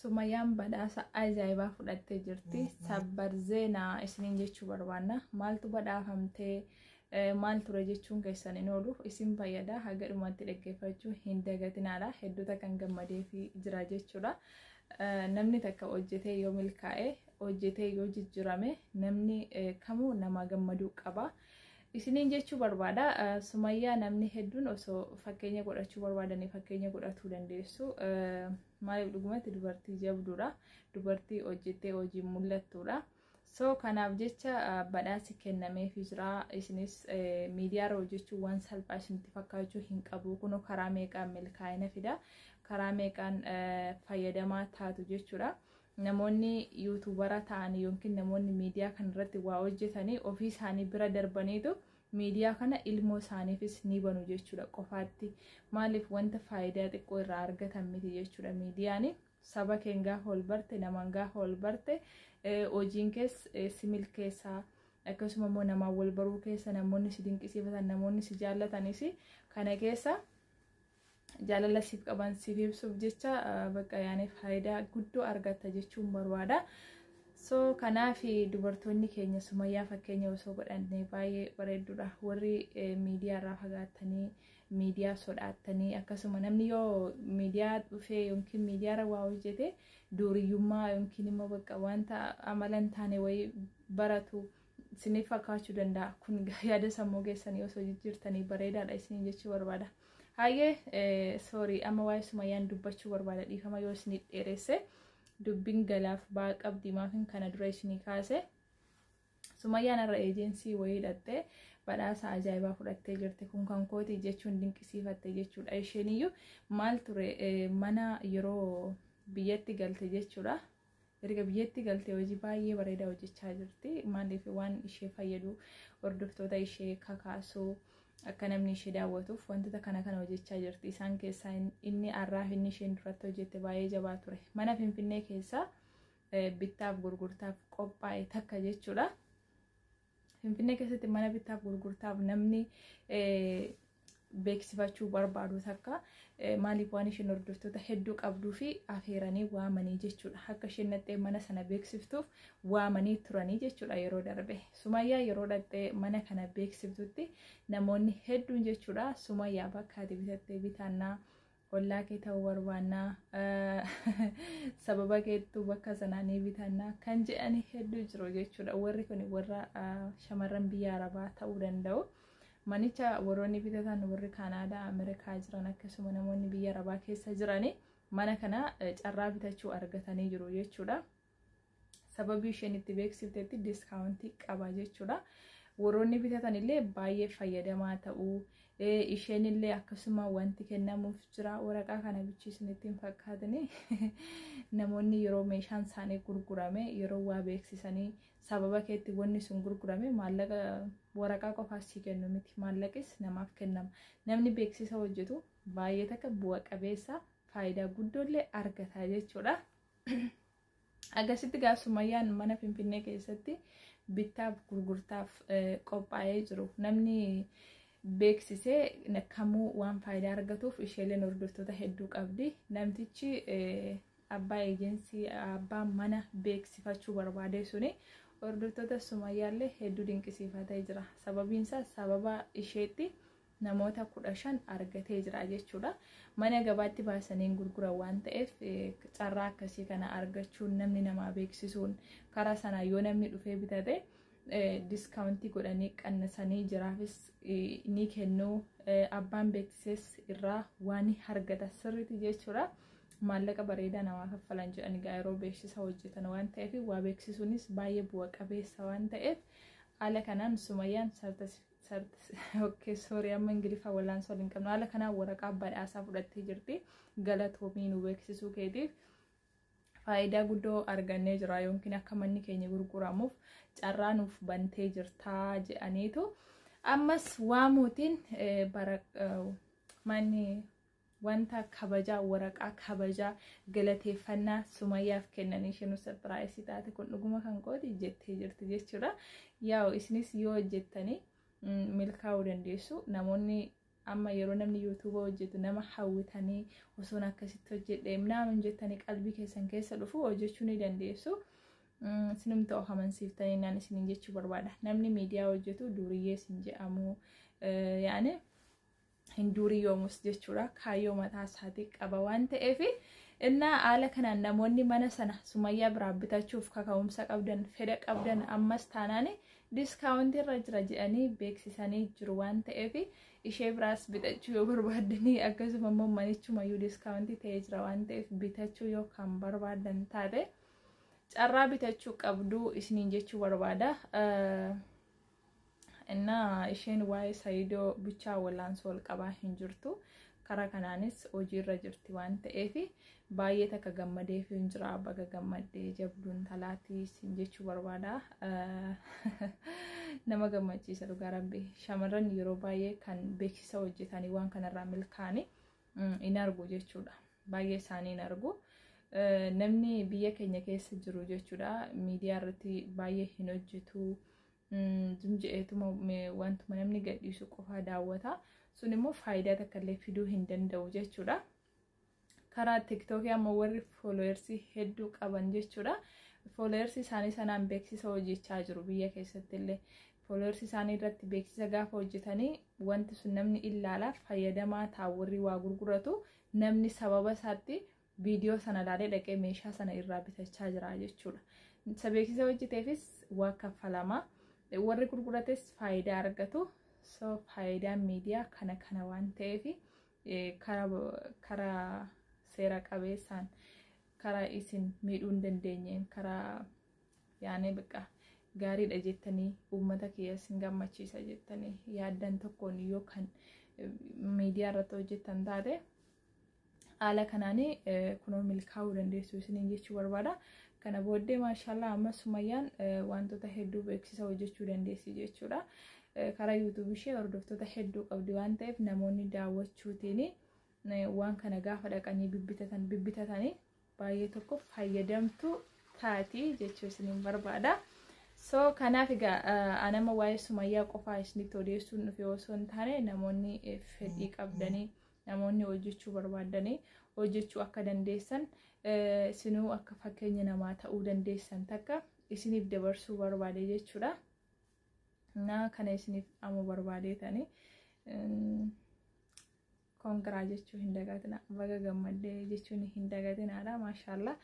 Sumayyaan badhaasa ajaa'ibaa fudhattee jirti. Sabbar zeenaa isiniin jechuu barbaanna. Maaltu badhaafamtee maal ture jechuun keessan hin oolu isin fayyada. Haga dhumatti dhaggeeffachuu hin dagatinaadha. Hedduuta kan gammadee fi jira jechuudha. Namni takka hojjetee yoo milkaa'e, hojjetee yoo jijjiirame namni kamuu nama gammaduu qaba. Isiniin jechuu barbaada. Sumayyaa namni hedduun osoo fakkeenya godhachuu barbaadanii fakkeenya godhachuu dandeessu. Maaliif dhugumatti dubartii jabduudha. Dubartii hojjettee hojii mul'attuudha. So kanaaf jecha badhaasi kennameefii jira. Isinis miidiyaarra hojjechuu waan salphaa isinitti fakkaachuu hin qabu. Kunoo karaa meeqaan milkaa'ina fida. Karaa meeqaan fayyadamaa taatu jechuudha. Namoonni yuutuubara ta'anii yookiin namoonni miidiyaa kanarratti waa hojjetanii ofii isaanii bira darbaniitu miidiyaa kana ilmoo isaaniifis ni banu jechuudha qofaatti. Maaliif wanta faayidaa xiqqoo irraa argatan miti jechuudha miidiyaan. Saba keenya gaafa ol barte, namaan gaafa ol barte, hojiin keessa si milkeessaa akkasuma immoo namaan wal baruu keessa namoonni si dinqisiifatan, namoonni si jaallatanis kana keessa jaalala siif qaban siif ibsuuf jecha bakka yaani faayidaa guddoo argata jechuun barbaada. So kanaaf dubartoonni keenya Sumayyaa fakkeenya osoo godhannee baay'ee bareedduudha. Warri miidiyaa irraa fagaatanii miidiyaa sodaatanii akkasuma namni yoo miidiyaa dhufee yookiin miidiyaa irra waa hojjete duuriyyummaa yookiin immoo bakka wanta amala hin taane wayii baratu isiniif fakkaachuu danda'a. Kun yaada sammuu keessanii osoo jijjiirtanii bareedaadha isiniin jechuu barbaada. Hayyee sorry amma waa'ee Sumayyaan dubbachuu barbaada dhiifama yoo isin dheeresse dubbiin galaaf baa qabdi maafin kana dura isinii kaase. Sumayyaan irra eejensii wayii hidhattee badhaasa ajaa'ibaa fudhattee jirti. Kun kan kooti jechuun dinqisiifatte jechuudha. Isheen maal ture mana yeroo biyyatti galte jechuudha. Erga biyyatti galte hojii baay'ee bareedaa hojjechaa jirti. Maaliif waan ishee fayyadu hordoftoota ishee kakaasuu akka namni ishee daawwatuuf wantoota kana hojjechaa jirti. Isaan keessaa inni arraaf inni isheen duratti hojjette baay'ee jabaa ture. Mana Finfinnee keessa bittaaf gurgurtaaf qophaa'e takka jechuudha. Finfinnee keessatti mana bittaaf gurgurtaaf namni beeksifachuu barbaadu takka maaliif waan isheen hordoftoota hedduu qabduu fi afeeranii waamanii jechuudha. Akka isheen dhattee mana sana beeksiftuuf waamanii turanii jechuudha yeroo darbe. Sumayyaa yeroo dhattee mana kana beeksiftutti namoonni hedduun jechuudha Sumayyaa bakka ati bitattee bitaannaa ollaa kee ta'uu barbaannaa sababa keettuu bakka sanaa ni bitaannaa kan jedhani hedduu jiru jechuudha. Warri kun warra shamarran biyya Arabaa ta'uu danda'u. Manicha warroonni bitatan warri Kanaadaa, Ameerikaa jiran akkasuma namoonni biyya Arabaa keessa jirani mana kana carraa bitachuu argatanii jiru jechuudha. Sababii isheen itti beeksiftetti diskaawuntii qaba jechuudha. Warroonni bitatan illee baay'ee fayyadamaa ta'uu isheen illee akkasuma wanti kennamuuf jira. Waraqaa kana bichiisanitti hin fakkaatani namoonni yeroo meeshaan isaanii gurgurame yeroo waa beeksisanii sababa keetti wanni sun gurgurame maallaqa waraqaa qofaas si kennu miti, maallaqis namaaf kennama. Namni beeksisa hojjetu baay'ee takka bu'a qabeessa faayidaa guddoollee argata jechuudha. Agasitti gaaf Sumayyaan mana Finfinnee keessatti bittaaf gurgurtaaf qophaa'ee jiru. Namni beeksisee kamuu waan faayidaa argatuuf isheeleen hordoftoota hedduu qabdi. Namtichi abbaa eejensii abbaa mana beeksifachuu barbaade suni hordoftoota Sumayyaallee hedduu dinqisiifatee jira. Sababiin isaa sababa isheetti namoota 15 argatee jira jechuudha. Mana gabaatti baasanii gurguran waan ta'eef carraa akkasii kana argachuun namni namaa beeksisuun karaa sana yoo namni dhufee bitate diskaawuntii godhanii qannasanii jiraafis ni kennu. Abbaan beeksises irraa waan argata sirriitti jechuudha. Maallaqa bareedaa namaa kaffalan jedhanii yeroo beeksisa hojjetan waan ta'eef waa beeksisuunis baay'ee bu'a qabeessa waan ta'eef haala kanaan Sumayyaan amma Ingiliffa walaansoo hin qabnu haala kanaan waraqaa badhaasaa fudhattee jirti. Galatoomii nu beeksisuu keetiif faayidaa guddoo argannee jira yookiin akka manni keenya gurguramuuf carraa nuuf bantee jirtaa jedhaniitu ammas waamuutiin manni wanta kabajaa waraqaa kabajaa galateeffannaa Sumayyaaf kennanii isheen sarpiraayisii taate kun dhuguma kan qooti jettee jirti jechuudha. Yaa isinis yoo hojjettanii milkaa'uu dandeessu. Namoonni amma yeroo namni YouTube hojjetu nama hawwitanii osoon akkasitti hojjedhe minaamin jettanii qalbii keessan keessa dhufu hojjechuu ni dandeessu. Sinum ta'u amansiiftanii naan isiniin jechuu barbaada. Namni miidiyaa hojjetu duriyyee sin jedhamu yaani hin duriyoomus jechuudha. Kaayyoo mataa isaatii qaba waan ta'eef innaa haala kanaan namoonni mana sana Sumayyaa biraa bitachuuf kaka'umsa qabdan fedha qabdan ammas taanaan diskaawuntii irra jira jedhanii beeksisanii jiru waan ta'eef ishee biraas bitachuu yoo barbaadanii akkasuma immoo manichumayyuu diskaawuntii ta'ee jira waan ta'eef bitachuu yoo kan barbaadan taate carraa bitachuu qabdu isiniin jechuu barbaada. Innaa isheen waa'ee Saayidoo bichaa walaansoo wal qabaa hin jirtu. Karaa kanaanis hojiirra jirti waan ta'eef baay'ee takka gammadee fi hin jira baga gammadee jabduun talaatii sin jechuu barbaada. Nama gammachiisa dhugaa rabbi. Shamarran yeroo baay'ee kan beeksisa hojjetanii waan kanarraa milkaa'anii in argu jechuudha. Baay'ee isaanii in argu. Namni biyya keenya keessa jiru jechuudha. Miidiyaa irratti baay'ee hin hojjetu. Jumjeetuma wantuma namni gadhiisu qofaa daawwata. Sun immoo faayidaa takka illee fiduu hin danda'u jechuudha. Karaa TikTok ammoo warri followers hedduu qaban jechuudha. Followers isaanii sanaan beeksisa hojjechaa jiru biyya keessatti illee. Followers isaanii irratti beeksisa gaafa hojjetanii wanti sun namni ilaala fayyadamaa ta'a warri waa gurguratu namni sababa isaatti viidiyoo sana ilaalee dhaqee meeshaa sana irraa bitachaa jira jechuudha. Isa beeksisa hojjeteefis waa kaffalama. Warri gurgurates faayidaa argatu. So faayidaan miidiyaa kana waan ta'eef karaa seera qabeessaan karaa isin miidhuu hin dandeenyeen karaa yaani biqa gaariidha jettanii uummata keessan gammachiisa jettanii yaaddan tokkoon yoo kan miidiyaa irratti hojjettan taate haala kanaanii kunoo milkaa'uu dandeessu isiniin jechuu barbaada. Kana booddee maashaallah amma Sumayyaan wantoota hedduu beeksisa hojjechuu dandeessi jechuudha. Karaa YouTube ishee hordoftoota hedduu qabdi waan ta'eef namoonni daawwachuutiin waan kana gaafa dhaqanii bibbitatanii baay'ee tokko fayyadamtu taati jechuu isiniin barbaada. So kanaaf egaa anama waa'ee Sumayyaa qofaa isinitti odeessuun dhufe osoo hin taane namoonni fedhii qabdanii namoonni hojjechuu barbaadanii hojjechuu akka dandeessan isinuu akka fakkeenya namaa ta'uu dandeessan takka isiniif dabarsuu barbaade jechuudha. Na kana isiniif ammoo barbaadeetanii kongiraa jechuu hin dagatina baga gammadde jechuun hin dagatinaadha. Maashaallah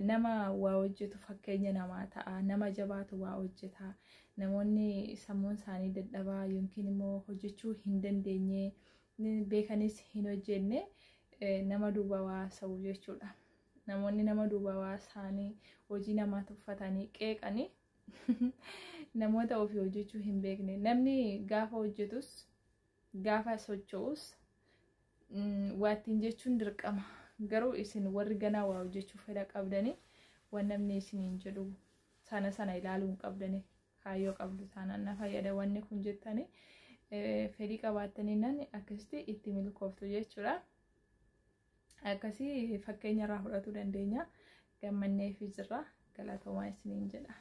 nama waa hojjetu fakkeenya namaa ta'a nama jabaatu waa hojjeta. Namoonni sammuun isaanii dadhabaa yookiin immoo hojjechuu hin dandeenye beekanis hin hojjenne nama duuba waa sa'u jechuudha. Namoonni nama duuba waa isaanii hojii namaa tuffatanii qeeqanii namoota ofii hojjechuu hin beekne. Namni gaafa hojjetus gaafa socho'us waattiin jechuun dirqama. Garuu isin warri ganaa waa hojjechuu fedha qabdanii waan namni isiniin jedhu sana ilaaluu hin qabdanii kaayyoo qabdu taanaan na fayyada wanni kun jettanii fedhii qabaattanii nan akkasitti itti milkooftu jechuudha. Akkasii fakkeenya irraa fudhachuu dandeenya. Gammannee fi jirra galatoomaa isiniin jedha.